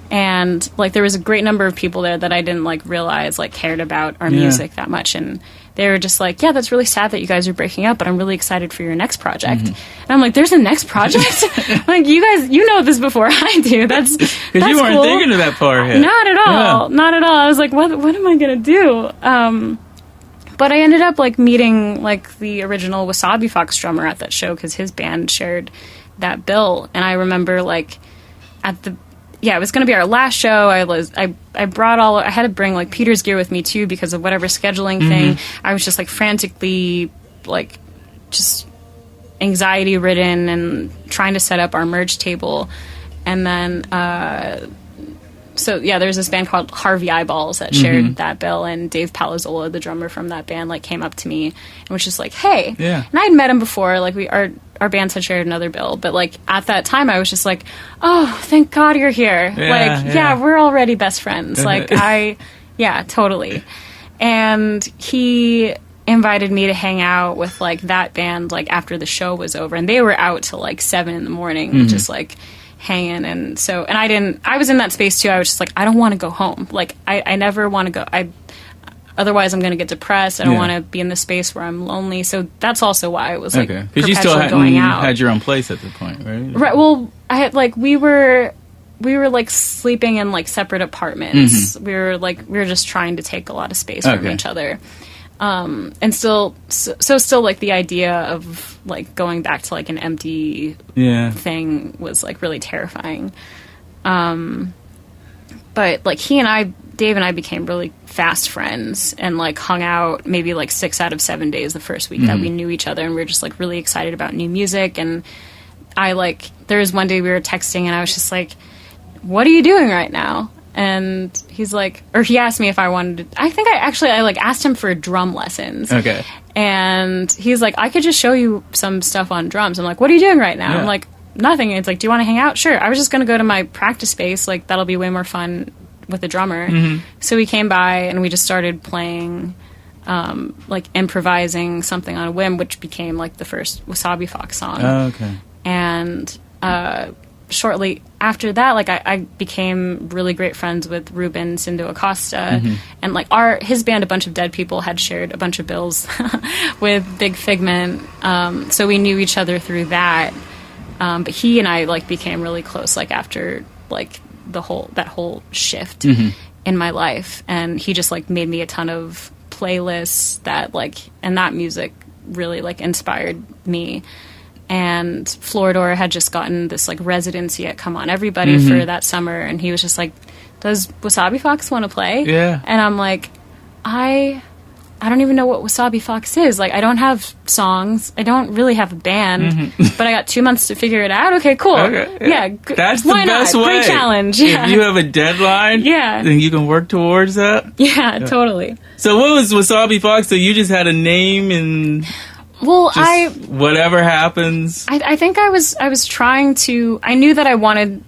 and, like, there was a great number of people there that I didn't, like, realize, like, cared about our music that much, and they were just like, yeah, that's really sad that you guys are breaking up, but I'm really excited for your next project. And I'm like, there's a next project? Like, you guys, you know this before I do. That's because you weren't cool. thinking of that part yet. Not at all. Not at all. I was like, what am I gonna do? But I ended up, like, meeting, like, the original Wsabi Fox drummer at that show, because his band shared that bill. And I remember, like, it was going to be our last show. I brought I had to bring, like, Peter's gear with me, too, because of whatever scheduling thing. I was just, like, frantically, like, just anxiety-ridden and trying to set up our merge table. And then, there's this band called Harvey Eyeballs that shared that bill, and Dave Palazzola, the drummer from that band, like, came up to me and was just like, hey. Yeah. And I'd met him before, like, our bands had shared another bill, but, like, at that time I was just like, oh, thank God you're here. We're already best friends. Like, totally. And he invited me to hang out with, like, that band, like, after the show was over, and they were out till, like, 7 a.m, just, like, hanging. And so, and I was in that space too. I was just like, I don't want to go home. Like, I never want to go. Otherwise I'm going to get depressed. I don't want to be in this space where I'm lonely. So that's also why I was like, because you still had your own place at the point, right? Right. Well, I had, like, we were like sleeping in, like, separate apartments. We were just trying to take a lot of space from each other. And still like the idea of, like, going back to, like, an empty thing was, like, really terrifying. But, like, Dave and I became really fast friends and, like, hung out maybe, like, 6 out of 7 days the first week that we knew each other, and we were just, like, really excited about new music. And there was one day we were texting, and I was just like, what are you doing right now? And he's like, or he asked me if I wanted to, I think I asked him for drum lessons. Okay. And he's like, I could just show you some stuff on drums. I'm like, what are you doing right now? I'm like, nothing. And it's like, do you want to hang out? Sure. I was just going to go to my practice space. Like, that'll be way more fun with a drummer. So we came by and we just started playing, like, improvising something on a whim, which became, like, the first Wsabi Fox song. Oh, okay. And, shortly after that, like, I became really great friends with Ruben Sindo Acosta, and, like, his band, A Bunch of Dead People, had shared a bunch of bills with Big Figment, so we knew each other through that. But he and I, like, became really close, like, after, like, that whole shift in my life, and he just, like, made me a ton of playlists that, like, and that music really like inspired me. And Floordoor had just gotten this like residency at Come On Everybody for that summer, and he was just like, does Wsabi Fox want to play? Yeah. And I'm like, I don't even know what Wsabi Fox is. Like, I don't have songs. I don't really have a band, but I got 2 months to figure it out. Okay, cool. Okay, yeah. That's the best way. Great challenge. Yeah. If you have a dedeadline, then you can work towards that. Yeah, totally. So what was Wsabi Fox? So you just had a name and... Well, whatever happens. I think I was trying to. I knew that I wanted.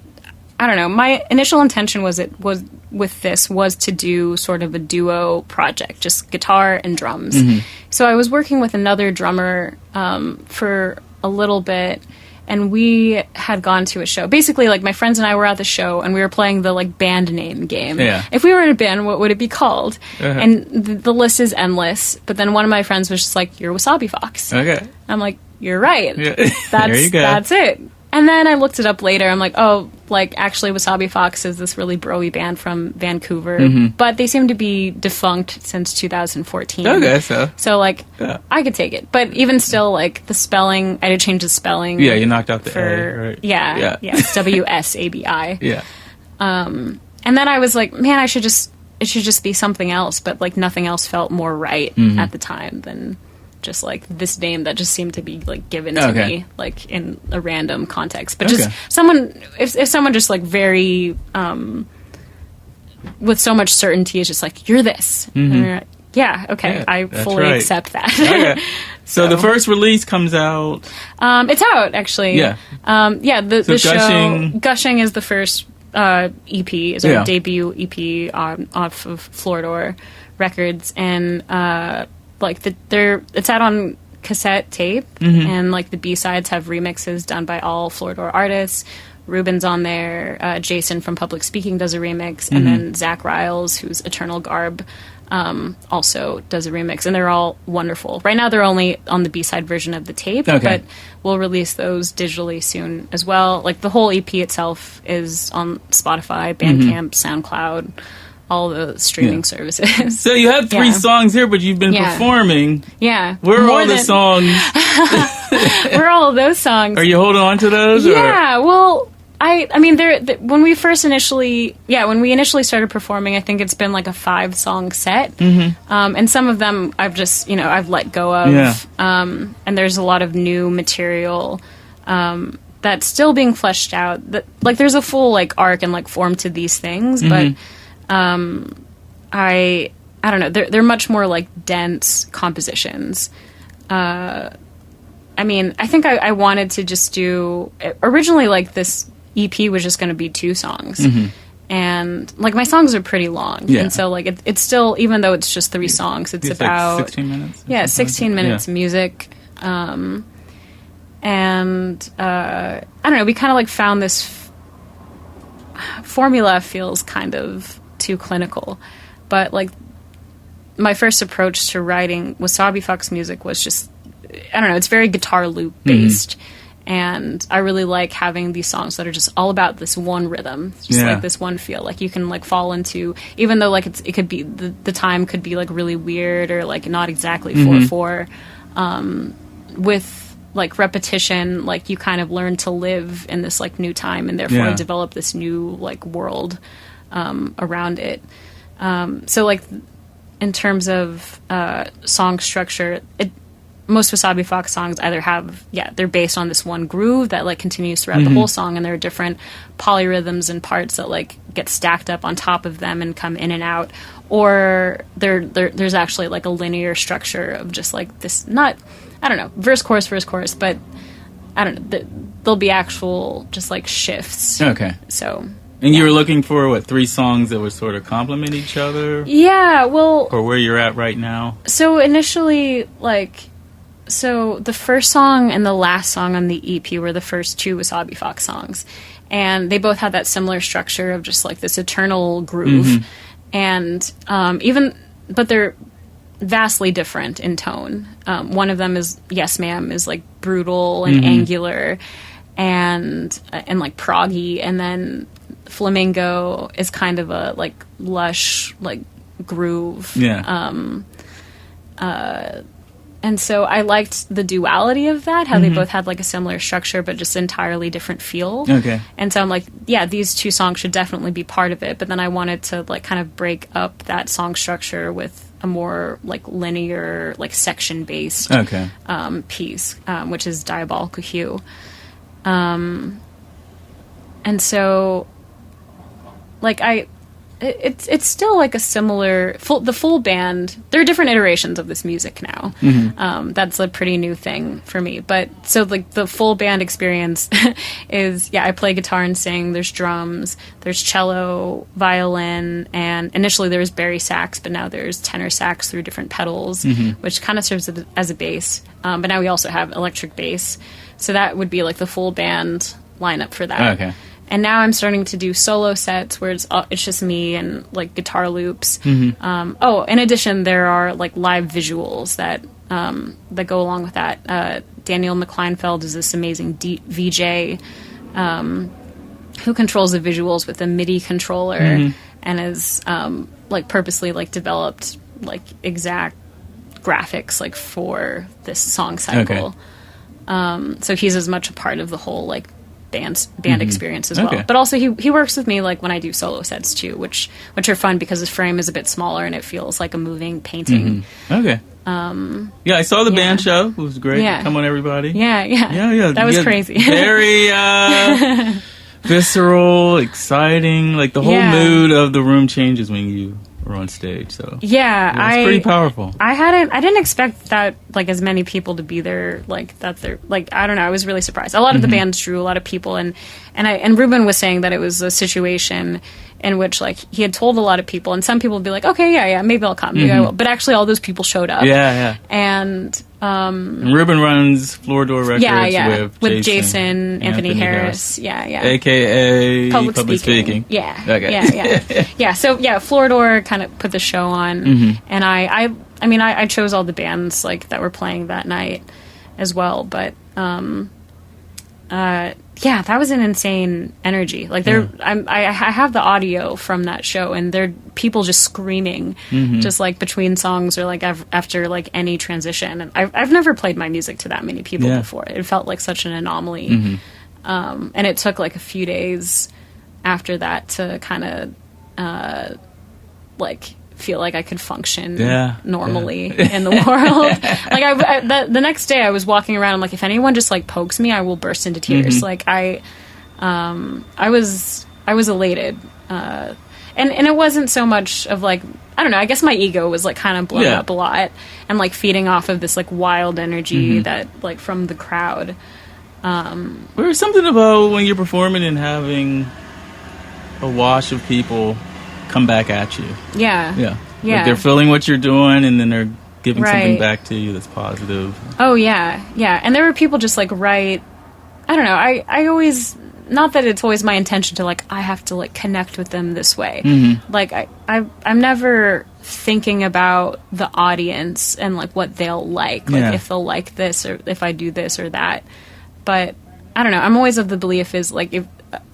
I don't know. My initial intention was to do sort of a duo project, just guitar and drums. So I was working with another drummer for a little bit, and we had gone to a show. Basically, like, my friends and I were at the show, and we were playing the like band name game. Yeah. If we were in a band, what would it be called? And the list is endless. But then one of my friends was just like, "You're Wsabi Fox." Okay. I'm like, "You're right. Yeah. There you go. That's it." And then I looked it up later. I'm like, oh, like, actually, Wsabi Fox is this really bro-y band from Vancouver. But they seem to be defunct since 2014. Okay, so like, I could take it. But even still, like, the spelling, I had to change the spelling. Yeah, you knocked out the A, right? Yeah. It's Wsabi. Yeah. And then I was like, man, it should just be something else. But, like, nothing else felt more right at the time than... just like this name that just seemed to be like given to me like in a random context, but just someone if someone just like very with so much certainty is just like, you're this. And I fully accept that. So the first release comes out. It's out actually. The show Gushing is the first EP, is our debut EP off of Floordoor Records, and it's out on cassette tape, and like the B-sides have remixes done by all Floordoor artists. Ruben's on there, Jason from Public Speaking does a remix, and then Zach Riles, who's Eternal Garb, also does a remix, and they're all wonderful. Right now they're only on the B-side version of the tape, but we'll release those digitally soon as well. Like, the whole EP itself is on Spotify, Bandcamp, SoundCloud, all the streaming services. So you have 3 songs here, but you've been performing. Yeah. Where are all the songs? Where are all of those songs? Are you holding on to those? Yeah, well, I mean, when we initially started performing, I think it's been like a 5-song set. And some of them I've just, I've let go of. Yeah. And there's a lot of new material that's still being fleshed out. Like, there's a full like arc and like form to these things, but... I don't know. They're much more like dense compositions. I mean, I think I wanted to just do originally, like, this EP was just going to be 2 songs, and like my songs are pretty long, and so like it's still, even though it's just 3 songs, it's about like 16 minutes. Yeah, 16 minutes of music. And I don't know. We kind of like found this formula feels kind of too clinical, but like my first approach to writing Wsabi Fox music was just, I don't know, it's very guitar loop based, and I really like having these songs that are just all about this one rhythm, just like this one feel. Like, you can like fall into, even though like it could be the time could be like really weird or like not exactly 4/4, with like repetition, like you kind of learn to live in this like new time, and therefore develop this new like world around it. So like in terms of song structure, most Wsabi Fox songs either have, they're based on this one groove that like continues throughout the whole song, and there are different polyrhythms and parts that like get stacked up on top of them and come in and out, or there's actually like a linear structure of just like this, not, I don't know, verse chorus, but I don't know, there'll be actual just like shifts. Okay. So... And you were looking for, 3 songs that would sort of complement each other? Yeah, well... Or where you're at right now? So initially, the first song and the last song on the EP were the first 2 Wsabi Fox songs. And they both had that similar structure of just, like, this eternal groove. And but they're vastly different in tone. One of them is, Yes Ma'am, is, like, brutal and angular and like, proggy. And then... Flamingo is kind of a like lush like groove. Yeah. And so I liked the duality of that, how they both had like a similar structure, but just entirely different feel. Okay. And so I'm like, yeah, these two songs should definitely be part of it. But then I wanted to like kind of break up that song structure with a more like linear, like section based piece, which is Diabolical Hue. And so like it's still like a similar the full band. There are different iterations of this music now. That's a pretty new thing for me. But so like the full band experience is, I play guitar and sing. There's drums, there's cello, violin, and initially there was bari sax, but now there's tenor sax through different pedals, which kind of serves as a bass. But now we also have electric bass. So that would be like the full band lineup for that. Okay. And now I'm starting to do solo sets where it's just me and like guitar loops. In addition, there are like live visuals that go along with that. Daniel McCleinfeld is this amazing VJ who controls the visuals with a MIDI controller and has like purposely like developed like exact graphics like for this song cycle. So he's as much a part of the whole like band experience as well. But also he works with me like when I do solo sets too, which are fun because his frame is a bit smaller and it feels like a moving painting. I saw the band show. It was great. Come on, everybody. Yeah. That was crazy. Very visceral, exciting. Like the whole mood of the room changes when you are on stage. So it's pretty powerful. I didn't expect that like as many people to be there, like that they're like, I don't know, I was really surprised. A lot of the bands drew a lot of people, and Ruben was saying that it was a situation in which like he had told a lot of people, and some people would be like, okay, maybe I'll come, maybe I will. But actually all those people showed up. And Ruben runs Floordoor Records with Jason Anthony Harris. AKA Public Speaking. So Floordoor kind of put the show on, and I chose all the bands like that were playing that night as well, but that was an insane energy. Like I have the audio from that show, and there are people just screaming, just like between songs or like after like any transition. And I've never played my music to that many people before. It felt like such an anomaly, and it took like a few days after that to kind of like feel like I could function normally in the world. Like the next day I was walking around, I'm like, if anyone just like pokes me, I will burst into tears. Like I was elated. And it wasn't so much of like, I don't know, I guess my ego was like kind of blown up a lot and like feeding off of this like wild energy that like from the crowd. There's something about when you're performing and having a wash of people come back at you. Like they're feeling what you're doing, and then they're giving something back to you that's positive. And there were people just like I don't know, I always, not that it's always my intention to like I have to like connect with them this way. Like I'm never thinking about the audience and like what they'll like if they'll like this or if I do this or that. But I don't know, I'm always of the belief is like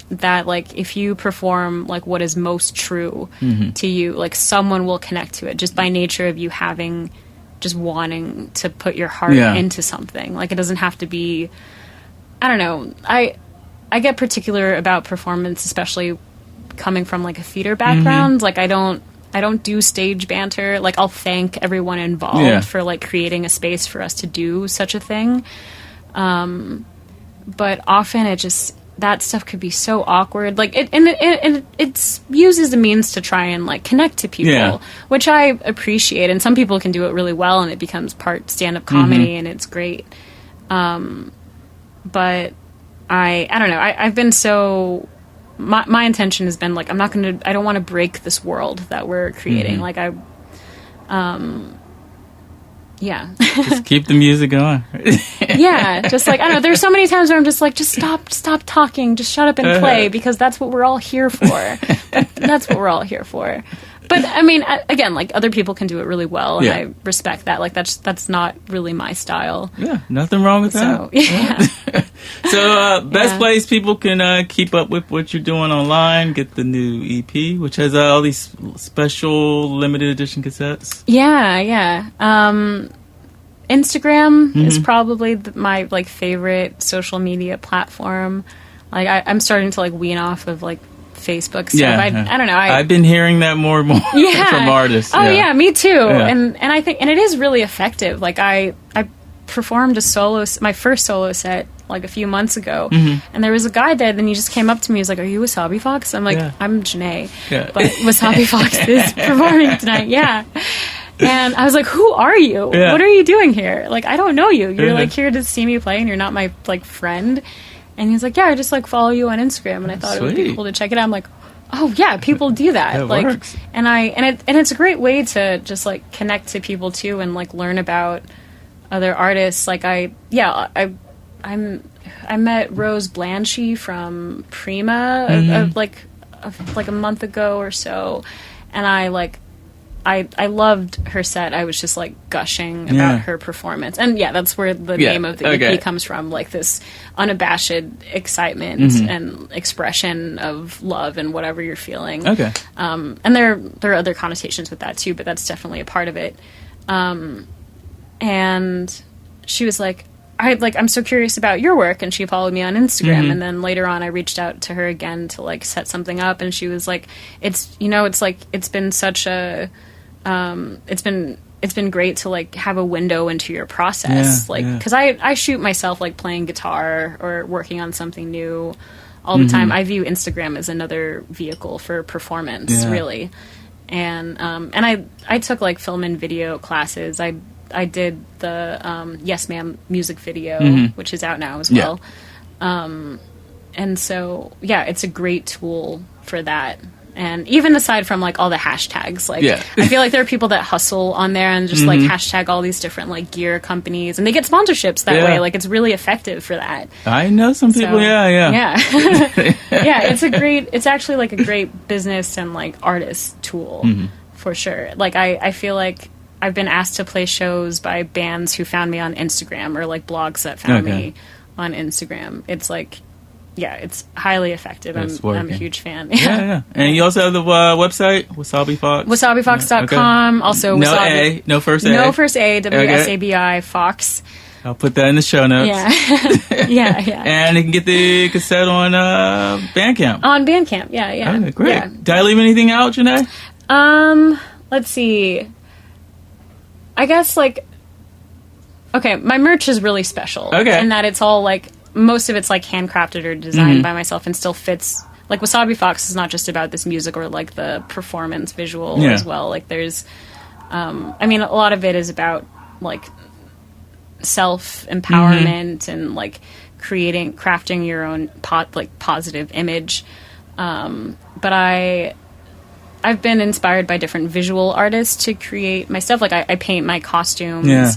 if you perform like what is most true to you, like someone will connect to it just by nature of you having just wanting to put your heart into something. Like it doesn't have to be, I don't know, I get particular about performance, especially coming from like a theater background. Like I don't do stage banter. Like I'll thank everyone involved for like creating a space for us to do such a thing. But often it just, that stuff could be so awkward. Like it's used as a means to try and like connect to people, which I appreciate. And some people can do it really well, and it becomes part stand-up comedy, and it's great. But I don't know. I've been so. My intention has been like I don't want to break this world that we're creating. Like just keep the music going. Just like, I don't know, there's so many times where I'm just like, just stop talking, just shut up and play, because that's what we're all here for. That's what we're all here for. But I mean, again, like other people can do it really well, and I respect that. Like that's not really my style. Nothing wrong with that. So best place people can keep up with what you're doing online, get the new EP, which has all these special limited edition cassettes. Instagram is probably my like favorite social media platform. Like I'm starting to like wean off of like Facebook stuff. Yeah, I don't know. I've been hearing that more and more from artists. Oh yeah, me too. Yeah. And I think it is really effective. Like I performed my first solo set like a few months ago, and there was a guy there. Then he just came up to me. He was like, "Are you Wsabi Fox?" I'm like, "I'm Jennae, but Wsabi Fox is performing tonight." Yeah. And I was like, "Who are you? Yeah. What are you doing here? Like, I don't know you. You're like here to see me play, and you're not my like friend." And he's like, "Yeah, I just like follow you on Instagram, and I thought it would be cool to check it out." I'm like, "Oh yeah, people do that." It like, works. and it's a great way to just like connect to people too, and like learn about other artists. Like I met Rose Blanchy from Prima like a month ago or so, and I loved her set. I was just like gushing about her performance, and that's where the name of the EP comes from. Like this unabashed excitement and expression of love and whatever you're feeling. Okay. And there are other connotations with that too, but that's definitely a part of it. And she was like, I'm so curious about your work, and she followed me on Instagram, and then later on I reached out to her again to like set something up, and she was like, it's been such a it's been great to like have a window into your process, because I shoot myself like playing guitar or working on something new all the time. I view Instagram as another vehicle for performance, really. And I took like film and video classes. I did the Yes Ma'am music video, which is out now as well. And so it's a great tool for that. And even aside from like all the hashtags, like I feel like there are people that hustle on there and just like hashtag all these different like gear companies, and they get sponsorships that way. Like it's really effective for that. I know some people. Yeah. It's actually like a great business and like artist tool for sure. Like I feel like I've been asked to play shows by bands who found me on Instagram, or like blogs that found me on Instagram. It's like, it's highly effective. I'm a huge fan. Yeah. And you also have the website, Wsabi Fox? WsabiFox.com. Also, no Wsabi. No first A. No first A, WSABI Fox. I'll put that in the show notes. Yeah. And you can get the cassette on Bandcamp. On Bandcamp, yeah. Okay, great. Yeah. Did I leave anything out, Jennae? Let's see. I guess, like, okay, my merch is really special. Okay. In that it's all, like, most of it's, like, handcrafted or designed by myself and still fits. Like, Wsabi Fox is not just about this music or, like, the performance visual as well. Like, there's, a lot of it is about, like, self-empowerment and, like, crafting your own, positive image. But I've been inspired by different visual artists to create my stuff. Like I paint my costumes. Yeah.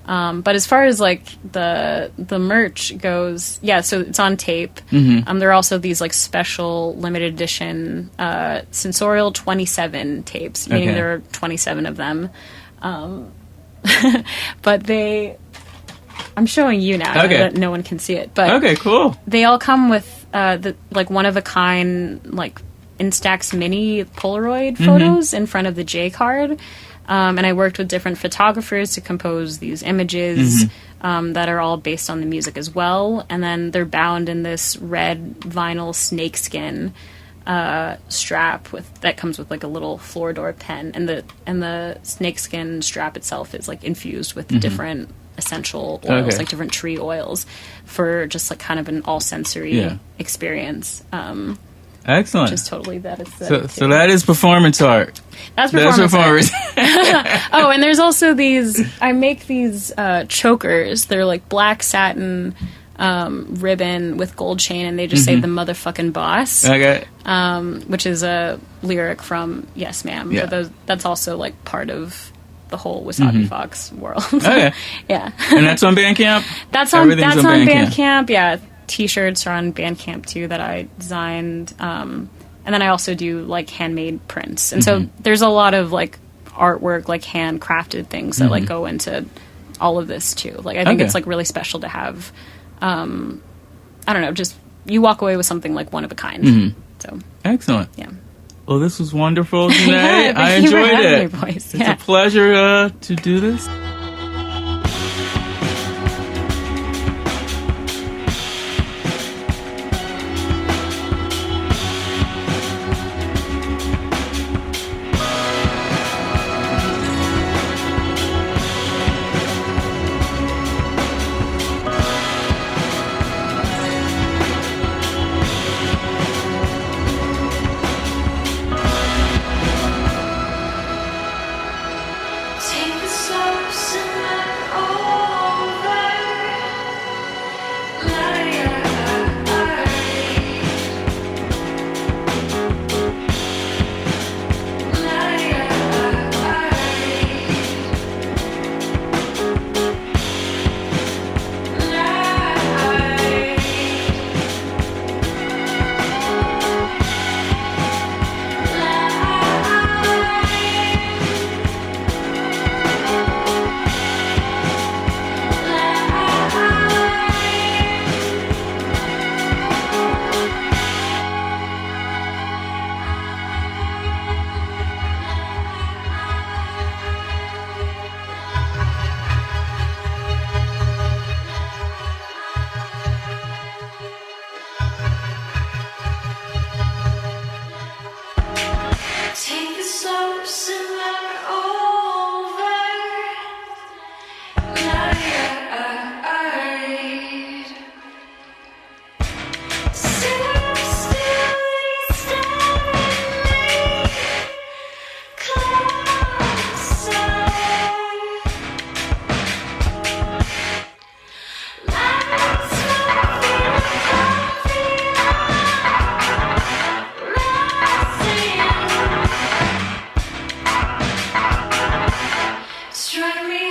But as far as like the merch goes, so it's on tape. There are also these like special limited edition Sensorial 27 tapes, meaning there are 27 of them. But I'm showing you now that no one can see it. But cool. They all come with the like one of a kind like Instax mini Polaroid photos in front of the J card. And I worked with different photographers to compose these images that are all based on the music as well. And then they're bound in this red vinyl snakeskin strap that comes with like a little Floordoor pen. And the snakeskin strap itself is like infused with different essential oils, like different tree oils, for just like kind of an all sensory experience. Excellent. Just totally that is so that is performance art. That's performance art. Oh, and there's also these. I make these chokers. They're like black satin ribbon with gold chain, and they just say "the motherfucking boss." Okay. Which is a lyric from Yes Ma'am. Yeah. But that's also like part of the whole Wsabi Fox world. Okay. Yeah. And that's on Bandcamp. That's on Bandcamp. Yeah. T-shirts are on Bandcamp too that I designed, and then I also do like handmade prints, and so there's a lot of like artwork, like handcrafted things that like go into all of this too. Like I think it's like really special to have. I don't know, just you walk away with something like one of a kind. So excellent. Yeah. Well, this was wonderful, Jennae. I enjoyed it. It's a pleasure to do this.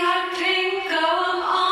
hot pink, oh, I'm all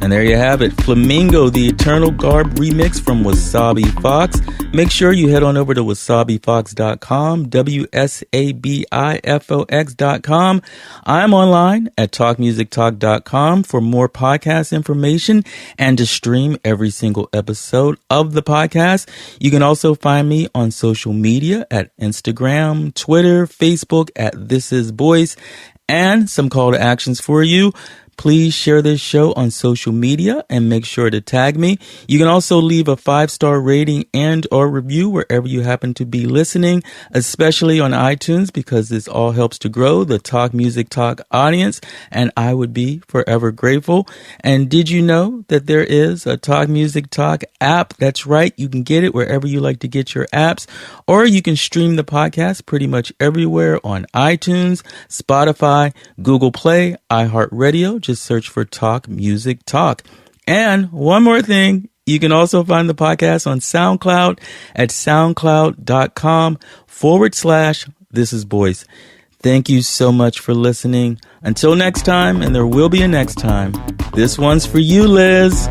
And there you have it, Flamingo, the Eternal Garb remix from Wsabi Fox. Make sure you head on over to wsabifox.com, WSABIFOX.com. I'm online at talkmusictalk.com for more podcast information and to stream every single episode of the podcast. You can also find me on social media at Instagram, Twitter, Facebook at This Is Boyce, and some call to actions for you. Please share this show on social media and make sure to tag me. You can also leave a 5-star rating and or review wherever you happen to be listening, especially on iTunes, because this all helps to grow the Talk Music Talk audience, and I would be forever grateful. And did you know that there is a Talk Music Talk app? That's right. You can get it wherever you like to get your apps, or you can stream the podcast pretty much everywhere on iTunes, Spotify, Google Play, iHeartRadio. Just search for Talk Music Talk. And one more thing, you can also find the podcast on SoundCloud at soundcloud.com/This Is Boyce. Thank you so much for listening. Until next time, and there will be a next time, this one's for you, Liz.